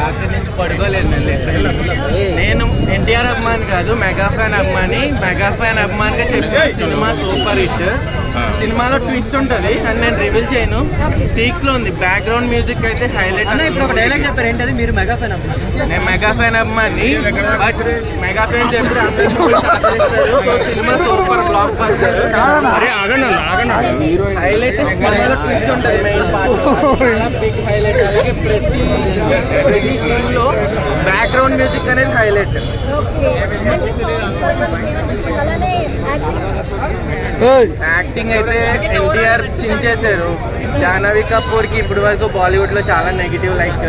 రాత్రి నుంచి పడుకోలేదు నేను ఎన్టీఆర్ అభిమాని కాదు, మెగా ఫ్యాన్ అభిమాని. మెగా ఫ్యాన్ అభిమానిగా చెప్పిన సినిమా సూపర్ హిట్. సినిమాలో ట్విస్ట్ ఉంటుంది అని నేను రివీల్ చేయను. పీక్స్ లో ఉంది. బ్యాక్గ్రౌండ్ మ్యూజిక్ అయితే హైలైట్. నేను మెగా ఫ్యాన్ అభిమాని, బట్ మెగా ఫ్యాన్స్ ఎప్పుడు అందరూ ఆదరిస్తారు. So cinema super blockbuster highlight. సినిమాలో ట్విస్ట్ ఉంటుంది మెయిన్ పార్ట్, చాలా బిగ్ హైలైట్. అలాగే ప్రతి సీన్ లో బ్యాక్గ్రౌండ్ మ్యూజిక్ అనేది హైలైట్. యాక్టింగ్ అయితే ఎన్టీఆర్ చించేశారు. జాహ్నవి కపూర్ కి ఇప్పటి వరకు బాలీవుడ్ లో చాలా నెగిటివ్, లైక్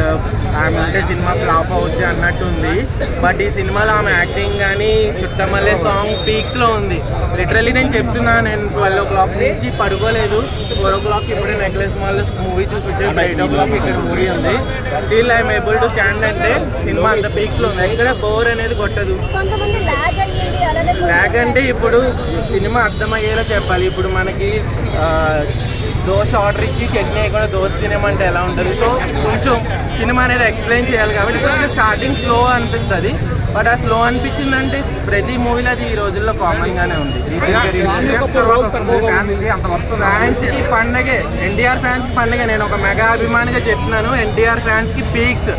ఆమె ఉంటే సినిమా ఫ్లాప్ అవుతుంది అన్నట్టు ఉంది. బట్ ఈ సినిమాలో ఆమె యాక్టింగ్ కానీ చుట్టమల్లే సాంగ్ పీక్స్ లో ఉంది. లిటరలీ నేను చెప్తున్నా, నేను 12 o'clock నుంచి పడుకోలేదు. 4 o'clock ఇప్పుడే నెక్లెస్ మాల్ మూవీ చూసి వచ్చే 8 o'clock ఇక్కడ మూవీ ఉంది. Still I'm able to stand అంటే సినిమా అంత పీక్స్ లో ఉంది. ఎక్కడ బోర్ అనేది కొట్టదు. లాగ్ అంటే ఇప్పుడు సినిమా అర్థమయ్యేలా చెప్పాలి. ఇప్పుడు మనకి దోశ ఆర్డర్ ఇచ్చి చట్నీ వేయకుండా దోశ తినేమంటే ఎలా ఉంటుంది. సో కొంచెం సినిమా అనేది ఎక్స్ప్లెయిన్ చేయాలి కాబట్టి కొంచెం స్టార్టింగ్ స్లో అనిపిస్తుంది. బట్ ఆ స్లో అనిపించిందంటే ప్రతి మూవీలో అది ఈ రోజుల్లో కామన్ గానే ఉంది. ఫ్యాన్స్ కి పండగే, ఎన్టీఆర్ ఫ్యాన్స్ కి పండగే. నేను ఒక మెగా అభిమానిగా చెప్తున్నాను, ఎన్టీఆర్ ఫ్యాన్స్ కి పీక్స్.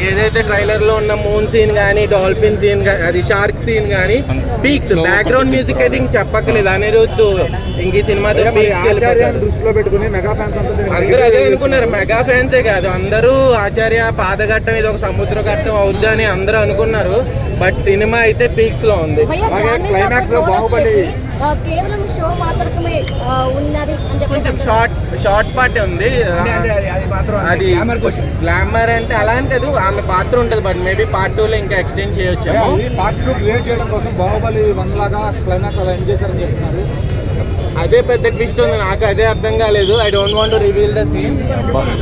ఏదైతే ట్రైలర్ లో ఉన్న మూన్ సీన్ కానీ, డాల్ఫిన్ సీన్ కానీ, అది షార్క్ సీన్ కానీ పీక్స్. బ్యాక్గ్రౌండ్ మ్యూజిక్ అయితే ఇంక చెప్పక్కలేదు. అనిరుద్ధ్ ఇంక ఈ సినిమాతో పీక్స్ అందరూ అదే అనుకున్నారు. మెగా ఫ్యాన్సే కాదు, అందరూ ఆచార్య పాదఘట్టం ఇది ఒక సముద్ర ఘట్టం అవుద్ది అని అందరూ అనుకున్నారు. బట్ సినిమా అయితే పీక్స్ లో ఉంది. క్లైమాక్స్ లో బాహుబలి కేవలం షో మాత్రమే ఉన్నది అని చెప్పి కొంచెం షార్ట్ పార్ట్ ఉంది. అది గ్లామర్ అంటే అలా అంటే ఆమె పాత్ర ఉంటుంది. బట్ మేబీ పార్ట్ 2 లో ఇంకా ఎక్స్టెండ్ చేయొచ్చు. పార్ట్ 2 క్రియేట్ చేయడం కోసం బాహుబలి 1 లాగా క్లైమాక్స్ అలా ఎండ్ చేశారని చెప్తున్నారు. అదే పెద్ద ట్విస్ట్ ఉంది. నాకు అదే అర్థం కాలేదు. I don't want to reveal the scene.